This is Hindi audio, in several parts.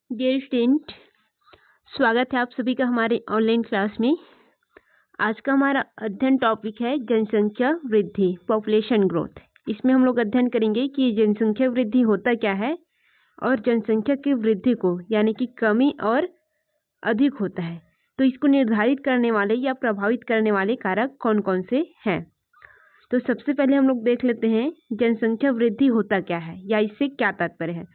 डियर स्टूडेंट, स्वागत है आप सभी का हमारे ऑनलाइन क्लास में। आज का हमारा अध्ययन टॉपिक है जनसंख्या वृद्धि, पॉपुलेशन ग्रोथ। इसमें हम लोग अध्ययन करेंगे कि जनसंख्या वृद्धि होता क्या है और जनसंख्या की वृद्धि को यानी कि कमी और अधिक होता है तो इसको निर्धारित करने वाले या प्रभावित करने वाले कारक कौन कौन से हैं। तो सबसे पहले हम लोग देख लेते हैं जनसंख्या वृद्धि होता क्या है या इससे क्या तात्पर्य है।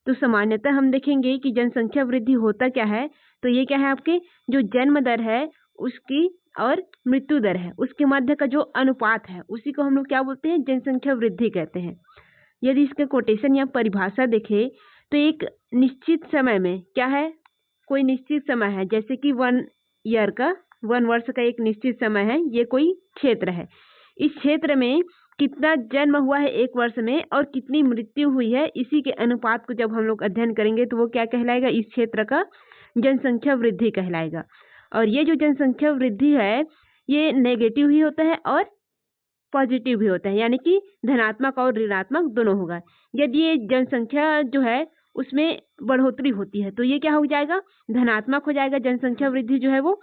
तो सामान्यतः हम देखेंगे कि जनसंख्या वृद्धि होता क्या है, तो ये क्या है, आपके जो जन्म दर है उसकी और मृत्यु दर है उसके मध्य का जो अनुपात है उसी को हम लोग क्या बोलते हैं, जनसंख्या वृद्धि कहते हैं। यदि इसका कोटेशन या परिभाषा देखें तो एक निश्चित समय में क्या है, कोई निश्चित समय है, जैसे कि 1 वर्ष का एक निश्चित समय है, ये कोई क्षेत्र है। इस क्षेत्र में कितना जन्म हुआ है एक वर्ष में और कितनी मृत्यु हुई है, इसी के अनुपात को जब हम लोग अध्ययन करेंगे तो वो क्या कहलाएगा, इस क्षेत्र का जनसंख्या वृद्धि कहलाएगा। और ये जो जनसंख्या वृद्धि है ये नेगेटिव ही होता है और पॉजिटिव भी होता है, यानी कि धनात्मक और ऋणात्मक दोनों होगा। यदि ये जनसंख्या जो है उसमें बढ़ोतरी होती है तो ये क्या हो जाएगा, धनात्मक हो जाएगा जनसंख्या वृद्धि जो है वो।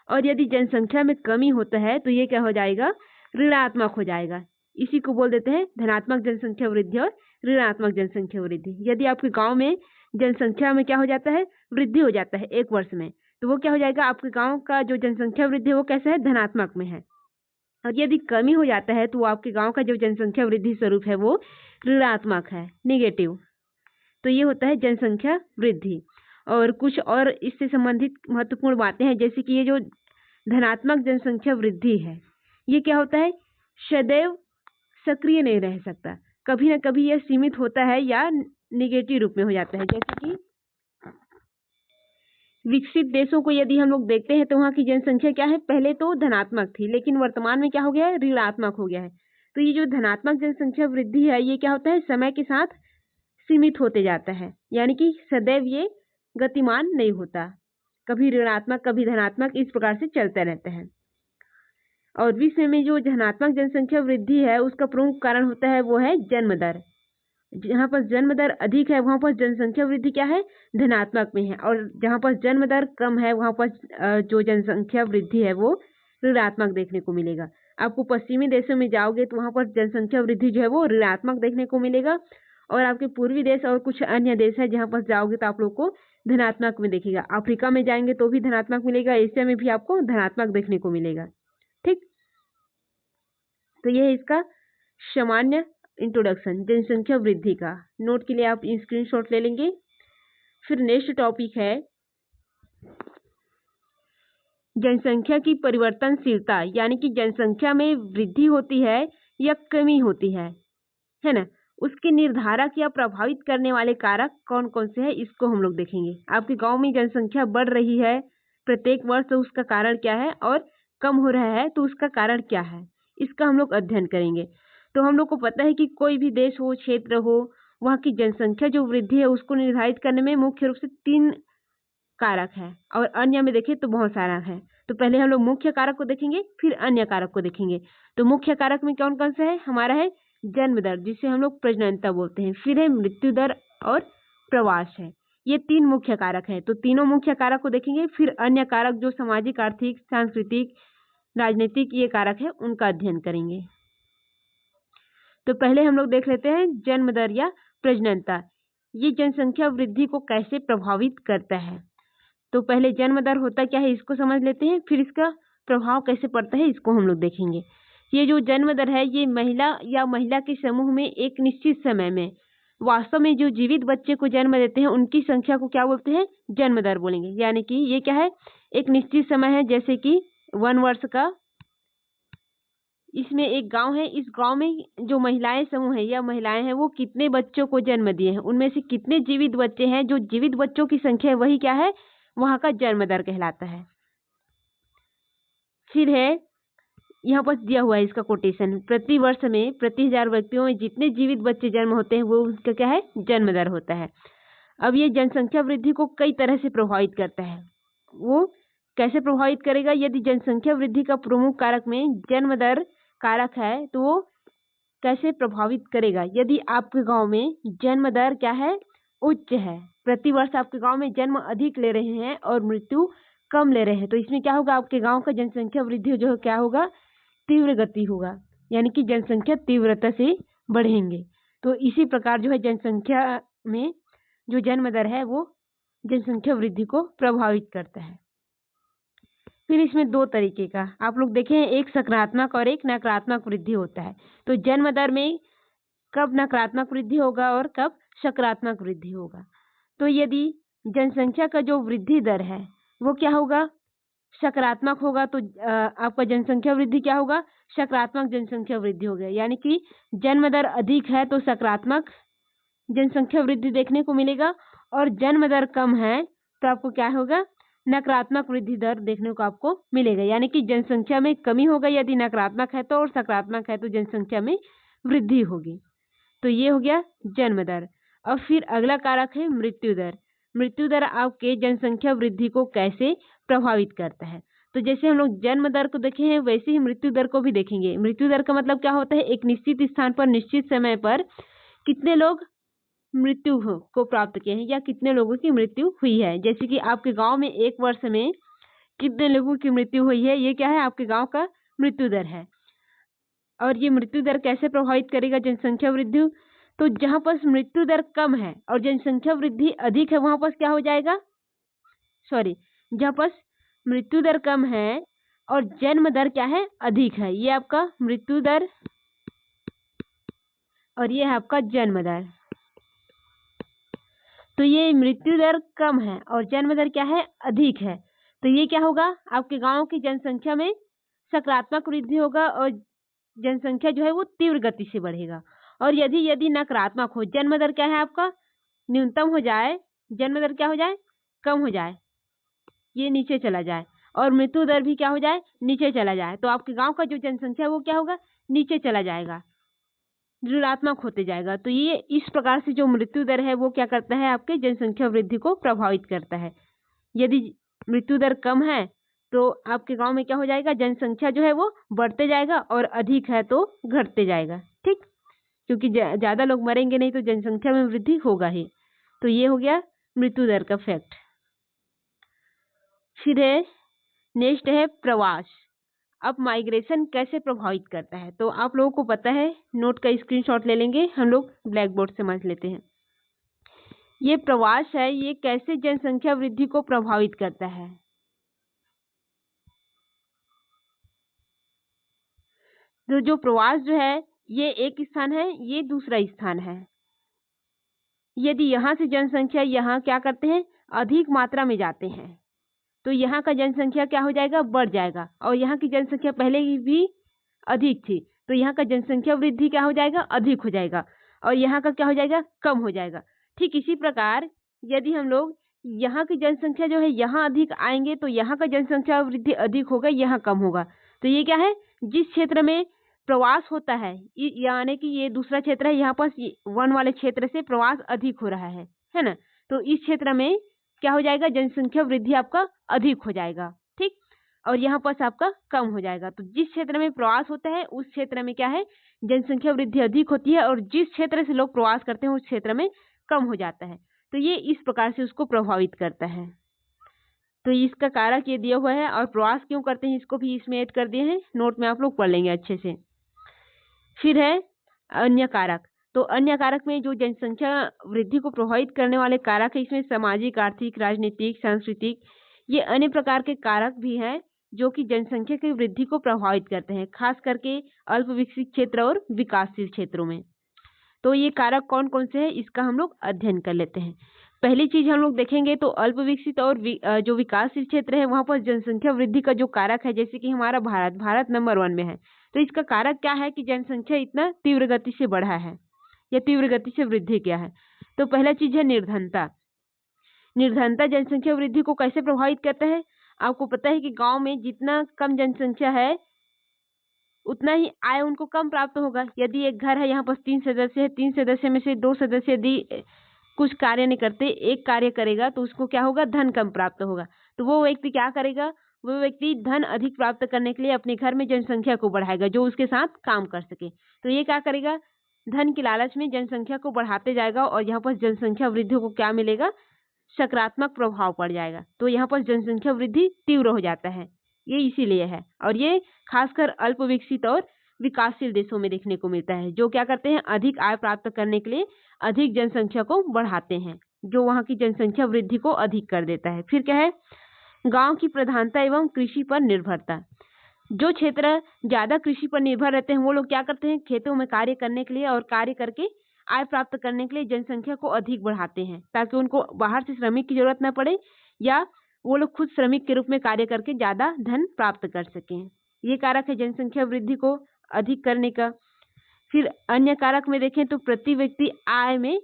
और यदि जनसंख्या में कमी होता है तो ये क्या हो जाएगा, ऋणात्मक हो जाएगा। इसी को बोल देते हैं धनात्मक जनसंख्या वृद्धि और ऋणात्मक जनसंख्या वृद्धि। यदि आपके गांव में जनसंख्या में क्या हो जाता है, वृद्धि हो जाता है एक वर्ष में, तो वो क्या हो जाएगा, आपके गांव का जो जनसंख्या वृद्धि है वो कैसा है, धनात्मक में है। और यदि कमी हो जाता है तो आपके गांव का जो जनसंख्या वृद्धि स्वरूप है वो ऋणात्मक है, निगेटिव। तो ये होता है जनसंख्या वृद्धि। और कुछ और इससे संबंधित महत्वपूर्ण बातें हैं, जैसे कि ये जो धनात्मक जनसंख्या वृद्धि है ये क्या होता है, सदैव सक्रिय नहीं रह सकता, कभी ना कभी यह सीमित होता है या निगेटिव रूप में हो जाता है। जैसे कि विकसित देशों को यदि हम लोग देखते हैं तो वहाँ की जनसंख्या क्या है, पहले तो धनात्मक थी लेकिन वर्तमान में क्या हो गया है, ऋणात्मक हो गया है। तो ये जो धनात्मक जनसंख्या वृद्धि है ये क्या होता है, समय के साथ सीमित होते जाता है, यानी कि सदैव ये गतिमान नहीं होता, कभी ऋणात्मक कभी धनात्मक, इस प्रकार से चलते रहते हैं। और विश्व में जो धनात्मक जनसंख्या वृद्धि है उसका प्रमुख कारण होता है वो है जन्म दर। जहाँ पर जन्म दर अधिक है वहाँ पर जनसंख्या वृद्धि क्या है, धनात्मक में है, और जहाँ पर जन्म दर कम है वहाँ पर जो जनसंख्या वृद्धि है वो ऋणात्मक देखने को मिलेगा। आपको पश्चिमी देशों में जाओगे तो वहाँ पर जनसंख्या वृद्धि जो है वो ऋणात्मक देखने को मिलेगा, और आपके पूर्वी देश और कुछ अन्य देश है जहाँ पर जाओगे तो आप लोग को धनात्मक में देखेगा। अफ्रीका में जाएंगे तो भी धनात्मक मिलेगा, एशिया में भी आपको धनात्मक देखने को मिलेगा। ठीक, तो यह है इसका सामान्य इंट्रोडक्शन जनसंख्या वृद्धि का। नोट के लिए आप स्क्रीनशॉट ले लेंगे। फिर नेक्स्ट टॉपिक है जनसंख्या की परिवर्तनशीलता, यानी कि जनसंख्या में वृद्धि होती है या कमी होती है ना, उसके निर्धारक या प्रभावित करने वाले कारक कौन कौन से हैं, इसको हम लोग देखेंगे। आपके गांव में जनसंख्या बढ़ रही है प्रत्येक वर्ष तो उसका कारण क्या है, और कम हो रहा है तो उसका कारण क्या है, इसका हम लोग अध्ययन करेंगे। तो हम लोग को पता है कि कोई भी देश हो, क्षेत्र हो, वहाँ की जनसंख्या जो वृद्धि है उसको निर्धारित करने में मुख्य रूप से 3 कारक है, और अन्य में देखें तो बहुत सारा है। तो पहले हम लोग मुख्य कारक को देखेंगे फिर अन्य कारक को देखेंगे। तो मुख्य कारक में कौन कौन सा है, हमारा है जन्म दर जिसे हम लोग प्रजननता बोलते हैं, फिर है मृत्यु दर और प्रवास है। ये 3 मुख्य कारक है। तो तीनों मुख्य कारक को देखेंगे, फिर अन्य कारक जो सामाजिक, आर्थिक, सांस्कृतिक, राजनीतिक ये कारक है उनका अध्ययन करेंगे। तो पहले हम लोग देख लेते हैं जन्म दर या प्रजननता, ये जनसंख्या वृद्धि को कैसे प्रभावित करता है। तो पहले जन्म दर होता क्या है इसको समझ लेते हैं, फिर इसका प्रभाव कैसे पड़ता है इसको हम लोग देखेंगे। ये जो जन्म दर है ये महिला के समूह में एक निश्चित समय में वास्तव में जो जीवित बच्चे को जन्म देते हैं उनकी संख्या को क्या बोलते हैं, जन्म दर बोलेंगे। यानी कि ये क्या है, एक निश्चित समय है, जैसे कि 1 वर्ष का, इसमें एक गांव है, इस गांव में जो महिलाएं समूह है या महिलाएं हैं वो कितने बच्चों को जन्म दिए हैं, उनमें से कितने जीवित बच्चे हैं, जो जीवित बच्चों की संख्या है वही क्या है, वहां का जन्म दर कहलाता है। फिर है यहाँ पर दिया हुआ है इसका कोटेशन, प्रति वर्ष में प्रति 1000 व्यक्तियों में जितने जीवित बच्चे जन्म होते हैं वो उसका क्या है, जन्म दर होता है। अब ये जनसंख्या वृद्धि को कई तरह से प्रभावित करता है। वो कैसे प्रभावित करेगा, यदि जनसंख्या वृद्धि का प्रमुख कारक में जन्म दर कारक है तो वो कैसे प्रभावित करेगा। यदि आपके गांव में जन्म दर क्या है, उच्च है, प्रतिवर्ष आपके गांव में जन्म अधिक ले रहे हैं और मृत्यु कम ले रहे हैं, तो इसमें क्या होगा, आपके गांव का जनसंख्या वृद्धि जो है क्या होगा, तीव्र गति होगा, यानी कि जनसंख्या तीव्रता से बढ़ेंगे। तो इसी प्रकार जो है जनसंख्या में जो जन्म दर है वो जनसंख्या वृद्धि को प्रभावित करता है। फिर इसमें दो तरीके का आप लोग देखें, एक सकारात्मक और एक नकारात्मक वृद्धि होता है। तो जन्म दर में कब नकारात्मक वृद्धि होगा और कब सकारात्मक वृद्धि होगा। तो यदि जनसंख्या का जो वृद्धि दर है वो क्या होगा, सकारात्मक होगा, तो आपका जनसंख्या वृद्धि क्या होगा, सकारात्मक जनसंख्या वृद्धि हो गया, यानी कि जन्म दर अधिक है तो सकारात्मक जनसंख्या वृद्धि देखने को मिलेगा, और जन्म दर कम है तो आपको क्या होगा, नकारात्मक वृद्धि दर देखने को आपको मिलेगा, यानी कि जनसंख्या में कमी होगा यदि नकारात्मक है तो, और सकारात्मक है तो जनसंख्या में वृद्धि होगी। तो ये हो गया जन्म दर। और फिर अगला कारक है मृत्यु दर। मृत्यु दर आपके जनसंख्या वृद्धि को कैसे प्रभावित करता है। तो जैसे हम लोग जन्म दर को देखे हैं वैसे ही मृत्यु दर को भी देखेंगे। मृत्यु दर का मतलब क्या होता है, एक निश्चित स्थान पर निश्चित समय पर कितने लोग मृत्यु को प्राप्त किए हैं या कितने लोगों की मृत्यु हुई है। जैसे कि आपके गांव में एक वर्ष में कितने लोगों की मृत्यु हुई है, ये क्या है, आपके गांव का मृत्यु दर है। और ये मृत्यु दर कैसे प्रभावित करेगा जनसंख्या वृद्धि, तो जहां पर मृत्यु दर कम है और जनसंख्या वृद्धि अधिक है वहां पर क्या हो जाएगा, जहां पर मृत्यु दर कम है और जन्म दर क्या है, अधिक है, ये आपका मृत्यु दर और ये है आपका जन्म दर। तो ये मृत्यु दर कम है और जन्म दर क्या है, अधिक है, तो ये क्या होगा, आपके गांव की जनसंख्या में सकारात्मक वृद्धि होगा और जनसंख्या जो है वो तीव्र गति से बढ़ेगा। और यदि नकारात्मक हो, जन्म दर क्या है आपका न्यूनतम हो जाए, जन्म दर क्या हो जाए, कम हो जाए, ये नीचे चला जाए, और मृत्यु दर भी क्या हो जाए, नीचे चला जाए, तो आपके गांव का जो जनसंख्या है वो क्या होगा, नीचे चला जाएगा, ऋणात्मक होते जाएगा। तो ये इस प्रकार से जो मृत्यु दर है वो क्या करता है, आपके जनसंख्या वृद्धि को प्रभावित करता है। यदि मृत्यु दर कम है तो आपके गांव में क्या हो जाएगा, जनसंख्या जो है वो बढ़ते जाएगा, और अधिक है तो घटते जाएगा, ठीक, क्योंकि ज्यादा लोग मरेंगे नहीं तो जनसंख्या में वृद्धि होगा ही। तो ये हो गया मृत्यु दर का फैक्ट। फिर है नेक्स्ट है प्रवास। अब माइग्रेशन कैसे प्रभावित करता है, तो आप लोगों को पता है, नोट का स्क्रीनशॉट ले लेंगे, हम लोग ब्लैक बोर्ड से समझ लेते हैं। ये प्रवास है, ये कैसे जनसंख्या वृद्धि को प्रभावित करता है। तो जो प्रवास जो है ये एक स्थान है, ये दूसरा स्थान है। यदि यहाँ से जनसंख्या यहाँ क्या करते हैं, अधिक मात्रा में जाते हैं, तो यहाँ का जनसंख्या क्या हो जाएगा, बढ़ जाएगा, और यहाँ की जनसंख्या पहले ही भी अधिक थी तो यहाँ का जनसंख्या वृद्धि क्या हो जाएगा, अधिक हो जाएगा, और यहाँ का क्या हो जाएगा, कम हो जाएगा। ठीक इसी प्रकार यदि हम लोग यहाँ की जनसंख्या जो है यहाँ अधिक आएंगे तो यहाँ का जनसंख्या वृद्धि अधिक होगा, यहाँ कम होगा। तो ये क्या है, जिस क्षेत्र में प्रवास होता है, यानी कि ये दूसरा क्षेत्र है, यहाँ पर वन वाले क्षेत्र से प्रवास अधिक हो रहा है ना, तो इस क्षेत्र में क्या हो जाएगा, जनसंख्या वृद्धि आपका अधिक हो जाएगा, ठीक, और यहाँ पर आपका कम हो जाएगा। तो जिस क्षेत्र में प्रवास होता है उस क्षेत्र में क्या है, जनसंख्या वृद्धि अधिक होती है, और जिस क्षेत्र से लोग प्रवास करते हैं उस क्षेत्र में कम हो जाता है। तो ये इस प्रकार से उसको प्रभावित करता है। तो इसका कारक ये दिया हुआ है, और प्रवास क्यों करते हैं इसको भी इसमें ऐड कर दिए हैं, नोट में आप लोग पढ़ लेंगे अच्छे से। फिर है अन्य कारक। तो अन्य कारक में जो जनसंख्या वृद्धि को प्रभावित करने वाले कारक है, इसमें सामाजिक, आर्थिक, राजनीतिक, सांस्कृतिक, ये अन्य प्रकार के कारक भी हैं जो कि जनसंख्या की वृद्धि को प्रभावित करते हैं, खास करके अल्प विकसित क्षेत्र और विकासशील क्षेत्रों में। तो ये कारक कौन कौन से हैं इसका हम लोग अध्ययन कर लेते हैं। पहली चीज हम लोग देखेंगे तो अल्प विकसित और जो विकासशील क्षेत्र है वहां पर जनसंख्या वृद्धि का जो कारक है, जैसे कि हमारा भारत नंबर 1 में है, तो इसका कारक क्या है कि जनसंख्या इतना तीव्र गति से बढ़ा है या तीव्र गति से वृद्धि किया है। तो पहला चीज है निर्धनता। निर्धनता जनसंख्या वृद्धि को कैसे प्रभावित करता है, आपको पता है कि गांव में जितना कम जनसंख्या है उतना ही आय उनको कम प्राप्त होगा। यदि एक घर है, यहाँ पर 3 सदस्य है, 3 सदस्य में से 2 सदस्य यदि कुछ कार्य नहीं करते, एक कार्य करेगा तो उसको क्या होगा, धन कम प्राप्त होगा। तो वो व्यक्ति क्या करेगा, वो व्यक्ति धन अधिक प्राप्त करने के लिए अपने घर में जनसंख्या को बढ़ाएगा जो उसके साथ काम कर सके। तो ये क्या करेगा, धन के लालच में जनसंख्या को बढ़ाते जाएगा और यहाँ पर जनसंख्या वृद्धि को क्या मिलेगा, सकारात्मक प्रभाव पड़ जाएगा। तो यहाँ पर जनसंख्या वृद्धि तीव्र हो जाता है, ये इसीलिए है। और ये खासकर अल्प विकसित और विकासशील देशों में देखने को मिलता है, जो क्या करते हैं, अधिक आय प्राप्त करने के लिए अधिक जनसंख्या को बढ़ाते हैं, जो वहाँ की जनसंख्या वृद्धि को अधिक कर देता है। फिर क्या है, गांव की प्रधानता एवं कृषि पर निर्भरता। जो क्षेत्र ज्यादा कृषि पर निर्भर रहते हैं वो लोग क्या करते हैं, खेतों में कार्य करने के लिए और कार्य करके आय प्राप्त करने के लिए जनसंख्या को अधिक बढ़ाते हैं, ताकि उनको बाहर से श्रमिक की जरूरत न पड़े या वो लोग खुद श्रमिक के रूप में कार्य करके ज्यादा धन प्राप्त कर सकें। ये कारक है जनसंख्या वृद्धि को अधिक करने का। फिर अन्य कारक में देखें तो प्रति व्यक्ति आय में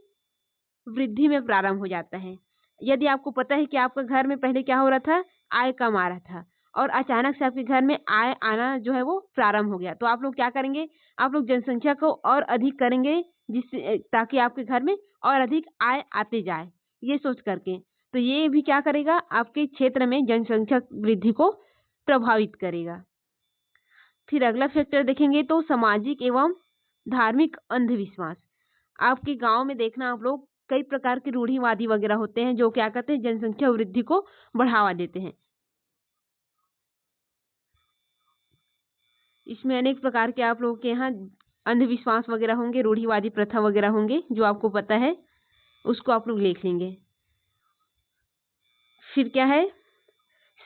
वृद्धि में प्रारंभ हो जाता है। यदि आपको पता है कि आपका घर में पहले क्या हो रहा था, आय कम आ रहा था और अचानक से आपके घर में आय आना जो है वो प्रारंभ हो गया, तो आप लोग क्या करेंगे, आप लोग जनसंख्या को और अधिक करेंगे, जिससे ताकि आपके घर में और अधिक आय आते जाए, ये सोच करके। तो ये भी क्या करेगा, आपके क्षेत्र में जनसंख्या वृद्धि को प्रभावित करेगा। फिर अगला फैक्टर देखेंगे तो सामाजिक एवं धार्मिक अंधविश्वास। आपके गांव में देखना आप लोग कई प्रकार के रूढ़िवादी वगैरह होते हैं, जो क्या करते हैं, जनसंख्या वृद्धि को बढ़ावा देते हैं। इसमें अनेक प्रकार के आप लोगों के यहाँ अंधविश्वास वगैरह होंगे, रूढ़िवादी प्रथा वगैरह होंगे, जो आपको पता है उसको आप लोग लिख लेंगे। फिर क्या है,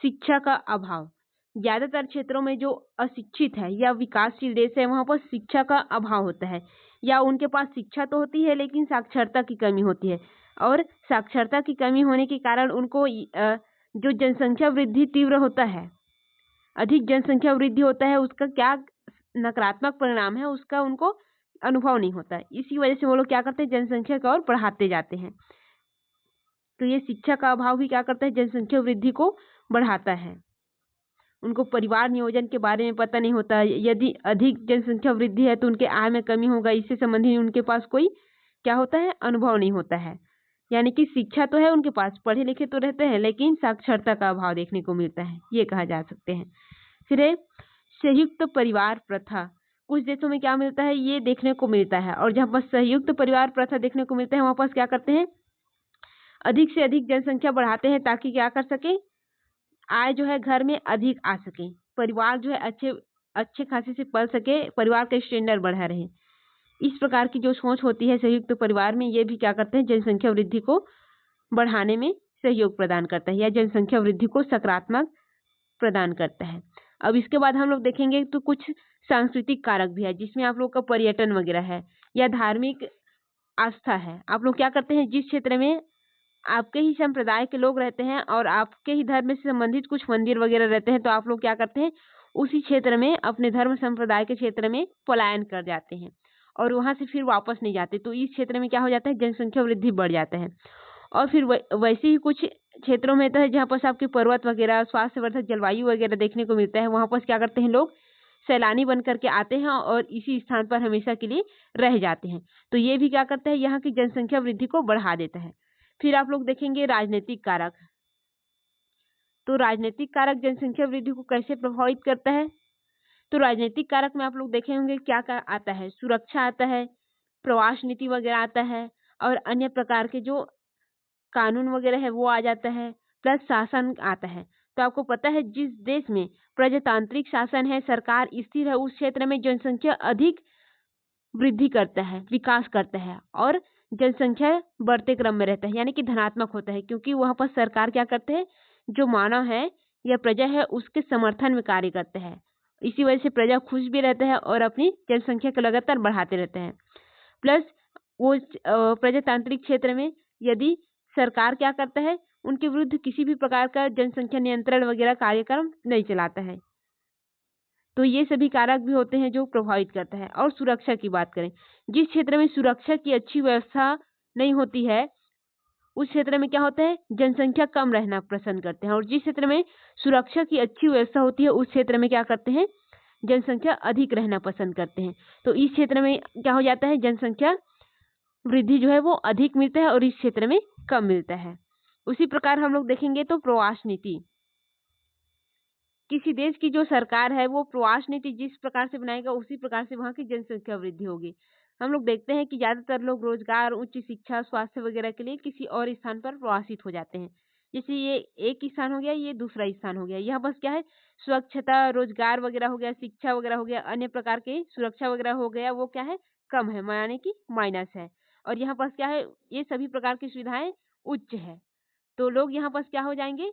शिक्षा का अभाव। ज्यादातर क्षेत्रों में जो अशिक्षित है या विकासशील देश है वहां पर शिक्षा का अभाव होता है, या उनके पास शिक्षा तो होती है लेकिन साक्षरता की कमी होती है, और साक्षरता की कमी होने के कारण उनको जो जनसंख्या वृद्धि तीव्र होता है, अधिक जनसंख्या वृद्धि होता है, उसका क्या नकारात्मक परिणाम है उसका उनको अनुभव नहीं होता है। इसी वजह से वो लोग क्या करते हैं, जनसंख्या को और बढ़ाते जाते हैं। तो ये शिक्षा का अभाव भी क्या करता है, जनसंख्या वृद्धि को बढ़ाता है। उनको परिवार नियोजन के बारे में पता नहीं होता। यदि अधिक जनसंख्या वृद्धि है तो उनके आय में कमी होगा, इससे संबंधित उनके पास कोई क्या होता है, अनुभव नहीं होता है। यानी कि शिक्षा तो है उनके पास, पढ़े लिखे तो रहते हैं, लेकिन साक्षरता का अभाव देखने को मिलता है, ये कहा जा सकते हैं। फिर है संयुक्त परिवार प्रथा। कुछ देशों में क्या मिलता है, ये देखने को मिलता है, और जहाँ पर संयुक्त परिवार प्रथा देखने को मिलता है वहां पर क्या करते हैं, अधिक से अधिक जनसंख्या बढ़ाते हैं, ताकि क्या कर सके, आय जो है घर में अधिक आ सके, परिवार जो है अच्छे खासे से पल सके, परिवार का स्टैंडर्ड बढ़ा रहे। इस प्रकार की जो सोच होती है संयुक्त परिवार में, ये भी क्या करते हैं, जनसंख्या वृद्धि को बढ़ाने में सहयोग प्रदान करता है, या जनसंख्या वृद्धि को सकारात्मक प्रदान करता है। अब इसके बाद हम लोग देखेंगे तो कुछ सांस्कृतिक कारक भी है, जिसमें आप लोग का पर्यटन वगैरह है या धार्मिक आस्था है। आप लोग क्या करते हैं, जिस क्षेत्र में आपके ही संप्रदाय के लोग रहते हैं और आपके ही धर्म से संबंधित कुछ मंदिर वगैरह रहते हैं, तो आप लोग क्या करते हैं, उसी क्षेत्र में अपने धर्म संप्रदाय के क्षेत्र में पलायन कर जाते हैं और वहां से फिर वापस नहीं जाते। तो इस क्षेत्र में क्या हो जाता है, जनसंख्या वृद्धि बढ़ जाता है। और फिर वैसे ही कुछ क्षेत्रों में तो है जहाँ पर आपके पर्वत वगैरह, स्वास्थ्यवर्धक जलवायु वगैरह देखने को मिलता है, वहां पर क्या करते हैं, लोग सैलानी बन करके आते हैं और इसी स्थान पर हमेशा के लिए रह जाते हैं। तो ये भी क्या करता है, यहाँ की जनसंख्या वृद्धि को बढ़ा देता है। फिर आप लोग देखेंगे राजनीतिक कारक। तो राजनीतिक कारक जनसंख्या वृद्धि को कैसे प्रभावित करता है, तो राजनीतिक कारक में आप लोग देखे होंगे क्या क्या आता है, सुरक्षा आता है, प्रवास नीति वगैरह आता है, और अन्य प्रकार के जो कानून वगैरह है वो आ जाता है, प्लस शासन आता है। तो आपको पता है जिस देश में प्रजातांत्रिक शासन है, सरकार स्थिर है, उस क्षेत्र में जनसंख्या अधिक वृद्धि करता है, विकास करता है, और जनसंख्या बढ़ते क्रम में रहता है, यानी कि धनात्मक होता है, क्योंकि वहां पर सरकार क्या करते हैं, जो मानव है या प्रजा है उसके समर्थन में कार्य करते हैं। इसी वजह से प्रजा खुश भी रहता है और अपनी जनसंख्या को लगातार बढ़ाते रहते हैं। प्लस वो प्रजातांत्रिक क्षेत्र में यदि सरकार क्या करता है, उनके विरुद्ध किसी भी प्रकार का जनसंख्या नियंत्रण वगैरह कार्यक्रम नहीं चलाता है। तो ये सभी कारक भी होते हैं जो प्रभावित करता है। और सुरक्षा की बात करें, जिस क्षेत्र में सुरक्षा की अच्छी व्यवस्था नहीं होती है उस क्षेत्र में क्या होता है, जनसंख्या कम रहना पसंद करते हैं, और जिस क्षेत्र में सुरक्षा की अच्छी व्यवस्था होती है उस क्षेत्र में क्या करते हैं, जनसंख्या अधिक रहना पसंद करते हैं। तो इस क्षेत्र में क्या हो जाता है, जनसंख्या वृद्धि जो है वो अधिक मिलता है और इस क्षेत्र में कम मिलता है। उसी प्रकार हम लोग देखेंगे तो प्रवास नीति। किसी देश की जो सरकार है वो प्रवास नीति जिस प्रकार से बनाएगा उसी प्रकार से वहां की जनसंख्या वृद्धि होगी। हम लोग देखते हैं कि ज़्यादातर लोग रोजगार, उच्च शिक्षा, स्वास्थ्य वगैरह के लिए किसी और स्थान पर प्रवासित हो जाते हैं। जैसे ये एक स्थान हो गया, ये दूसरा स्थान हो गया। यहाँ बस क्या है, स्वच्छता, रोजगार वगैरह हो गया, शिक्षा वगैरह हो गया, अन्य प्रकार के सुरक्षा वगैरह हो गया, वो क्या है, कम है, यानी कि माइनस है। और यहाँ पास क्या है, ये सभी प्रकार की सुविधाएं उच्च है। तो लोग यहाँ पास क्या हो जाएंगे,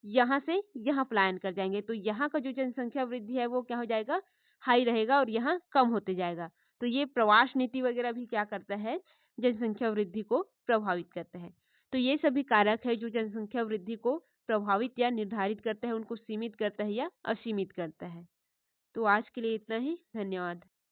यहाँ से यहाँ पलायन कर जाएंगे। तो यहाँ का जो जनसंख्या वृद्धि है वो क्या हो जाएगा, हाई रहेगा और यहाँ कम होते जाएगा। तो ये प्रवास नीति वगैरह भी क्या करता है, जनसंख्या वृद्धि को प्रभावित करता है। तो ये सभी कारक है जो जनसंख्या वृद्धि को प्रभावित या निर्धारित करता है, उनको सीमित करता है या असीमित करता है। तो आज के लिए इतना ही, धन्यवाद।